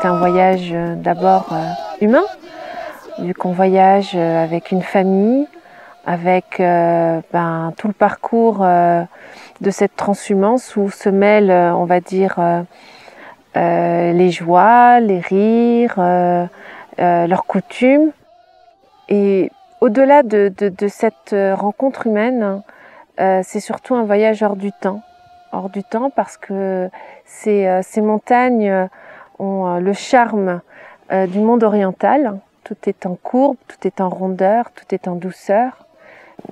c'est un voyage d'abord humain, vu qu'on voyage avec une famille, avec tout le parcours de cette transhumance où se mêlent, on va dire, les joies, les rires, leurs coutumes. Et au-delà de cette rencontre humaine, c'est surtout un voyage hors du temps. Hors du temps parce que ces montagnes ont le charme du monde oriental. Tout est en courbe, tout est en rondeur, tout est en douceur.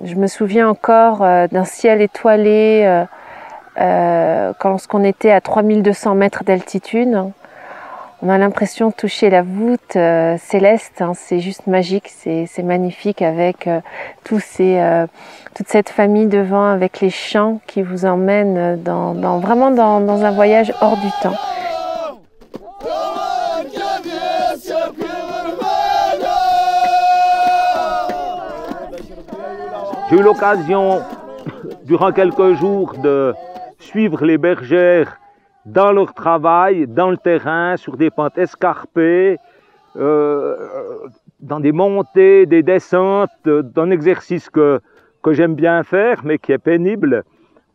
Je me souviens encore d'un ciel étoilé lorsqu'on était à 3200 mètres d'altitude. On a l'impression de toucher la voûte céleste, hein. C'est juste magique, c'est magnifique avec toute cette famille devant, avec les chants qui vous emmènent vraiment dans un voyage hors du temps. J'ai eu l'occasion, durant quelques jours, de suivre les bergères dans leur travail, dans le terrain, sur des pentes escarpées, dans des montées, des descentes, d'un exercice que j'aime bien faire, mais qui est pénible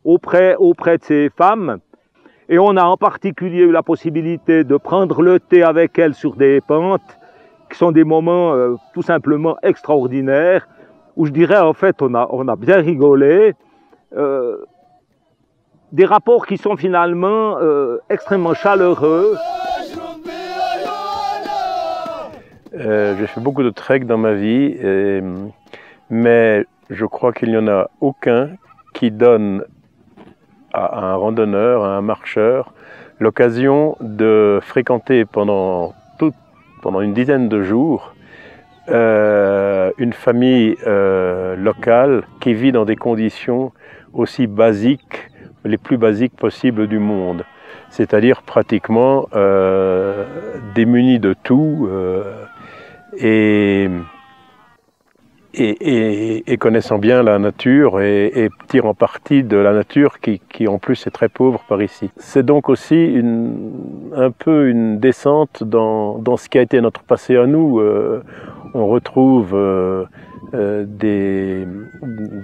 auprès de ces femmes. Et on a en particulier eu la possibilité de prendre le thé avec elles sur des pentes, qui sont des moments tout simplement extraordinaires, où je dirais en fait on a bien rigolé. Des rapports qui sont finalement extrêmement chaleureux. J'ai fait beaucoup de trek dans ma vie, mais je crois qu'il n'y en a aucun qui donne à un randonneur, à un marcheur, l'occasion de fréquenter pendant une dizaine de jours une famille locale qui vit dans des conditions aussi basiques, les plus basiques possibles du monde, c'est-à-dire pratiquement démunis de tout et connaissant bien la nature et tirant parti de la nature qui en plus est très pauvre par ici. C'est donc aussi un peu une descente dans ce qui a été notre passé à nous. On retrouve des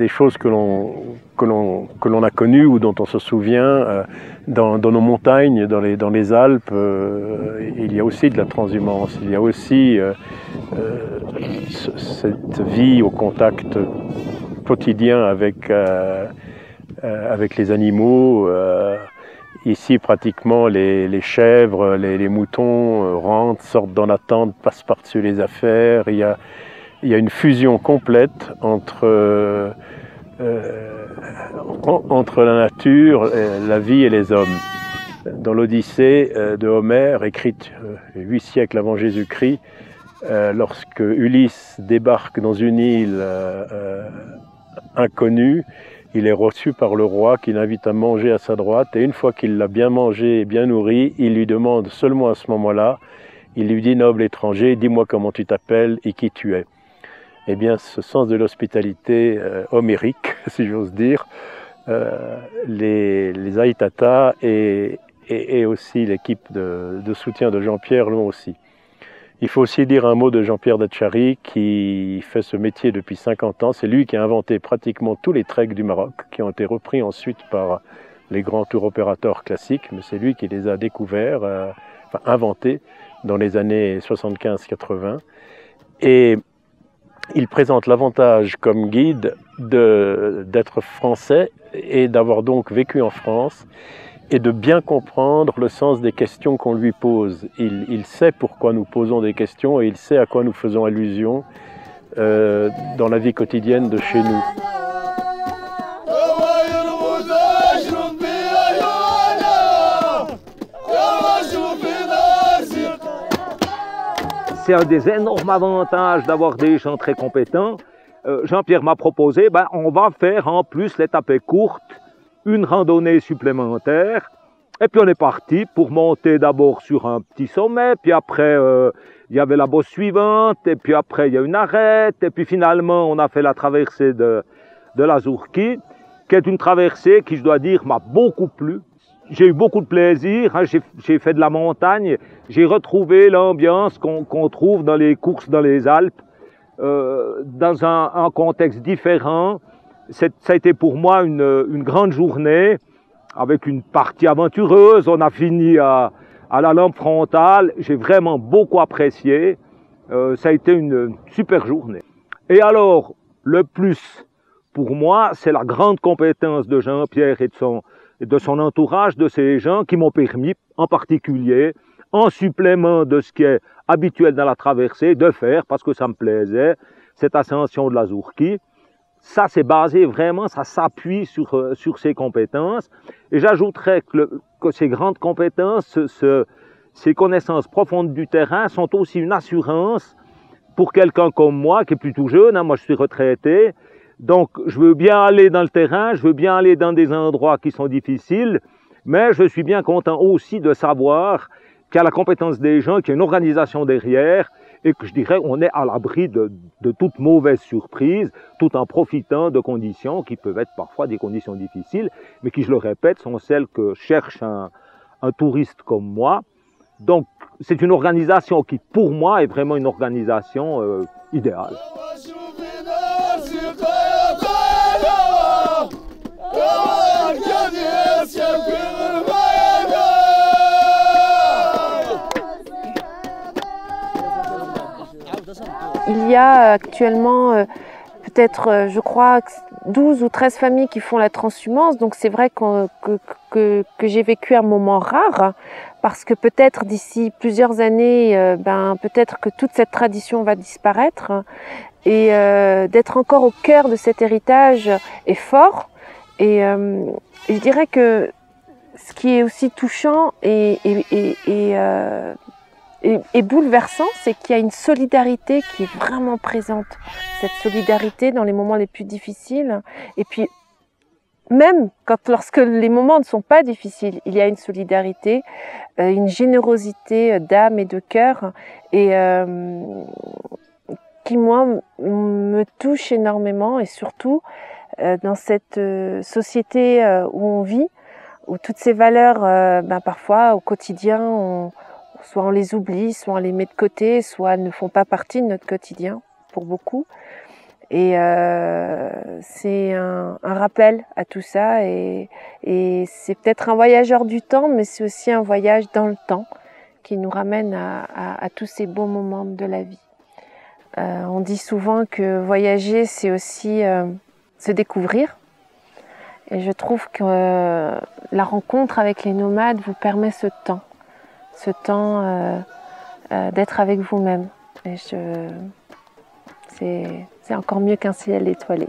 choses que l'on a connues ou dont on se souvient dans nos montagnes, dans les Alpes. Il y a aussi de la transhumance, il y a aussi cette vie au contact quotidien avec les animaux. Ici, pratiquement, les chèvres, les moutons rentrent, sortent dans la tente, passent par-dessus les affaires. Il y a une fusion complète entre la nature, la vie et les hommes. Dans l'Odyssée de Homère, écrite 8 siècles avant Jésus-Christ, lorsque Ulysse débarque dans une île inconnue, il est reçu par le roi qui l'invite à manger à sa droite, et une fois qu'il l'a bien mangé et bien nourri, il lui demande seulement à ce moment-là, il lui dit « Noble étranger, dis-moi comment tu t'appelles et qui tu es ». Eh bien, ce sens de l'hospitalité homérique, si j'ose dire, les Aïtata et aussi l'équipe de soutien de Jean-Pierre l'ont aussi. Il faut aussi dire un mot de Jean-Pierre Datchary qui fait ce métier depuis 50 ans. C'est lui qui a inventé pratiquement tous les treks du Maroc qui ont été repris ensuite par les grands tour opérateurs classiques, mais c'est lui qui les a découverts, inventés dans les années 75-80. Et il présente l'avantage comme guide d'être français et d'avoir donc vécu en France et de bien comprendre le sens des questions qu'on lui pose. Il sait pourquoi nous posons des questions et il sait à quoi nous faisons allusion dans la vie quotidienne de chez nous. C'est un des énormes avantages d'avoir des gens très compétents. Jean-Pierre m'a proposé, on va faire en plus l'étape est courte, une randonnée supplémentaire. Et puis on est parti pour monter d'abord sur un petit sommet, puis après il y avait la bosse suivante, et puis après il y a une arête, et puis finalement on a fait la traversée de la Zourki, qui est une traversée qui, je dois dire, m'a beaucoup plu. j'ai eu beaucoup de plaisir, hein, j'ai fait de la montagne, j'ai retrouvé l'ambiance qu'on trouve dans les courses dans les Alpes, dans un contexte différent. Ça a été pour moi une grande journée, avec une partie aventureuse. On a fini à la lampe frontale, j'ai vraiment beaucoup apprécié. Ça a été une super journée. Et alors, le plus pour moi, c'est la grande compétence de Jean-Pierre et de son entourage, de ces gens qui m'ont permis, en particulier, en supplément de ce qui est habituel dans la traversée, de faire, parce que ça me plaisait, cette ascension de la Zourki. Ça, c'est basé vraiment, ça s'appuie sur ces compétences. Et j'ajouterais que ces grandes compétences, ces connaissances profondes du terrain sont aussi une assurance pour quelqu'un comme moi, qui est plutôt jeune, hein, moi je suis retraité. Donc, je veux bien aller dans le terrain, je veux bien aller dans des endroits qui sont difficiles, mais je suis bien content aussi de savoir qu'il y a la compétence des gens, qu'il y a une organisation derrière, et que je dirais on est à l'abri de toute mauvaise surprise, tout en profitant de conditions qui peuvent être parfois des conditions difficiles, mais qui, je le répète, sont celles que cherche un touriste comme moi. Donc, c'est une organisation qui, pour moi, est vraiment une organisation idéale. Il y a actuellement peut-être, je crois, 12 ou 13 familles qui font la transhumance. Donc c'est vrai que j'ai vécu un moment rare, parce que peut-être d'ici plusieurs années, peut-être que toute cette tradition va disparaître. Et d'être encore au cœur de cet héritage est fort. Et je dirais que ce qui est aussi touchant et bouleversant, c'est qu'il y a une solidarité qui est vraiment présente. Cette solidarité dans les moments les plus difficiles. Et puis, même lorsque les moments ne sont pas difficiles, il y a une solidarité, une générosité d'âme et de cœur, et qui, moi, me touche énormément. Et surtout, dans cette société où on vit, où toutes ces valeurs, parfois, au quotidien, soit on les oublie, soit on les met de côté, soit elles ne font pas partie de notre quotidien, pour beaucoup. Et c'est un rappel à tout ça, et c'est peut-être un voyageur du temps, mais c'est aussi un voyage dans le temps qui nous ramène à tous ces beaux moments de la vie. On dit souvent que voyager, c'est aussi se découvrir. Et je trouve que la rencontre avec les nomades vous permet ce temps d'être avec vous-même. Et c'est encore mieux qu'un ciel étoilé.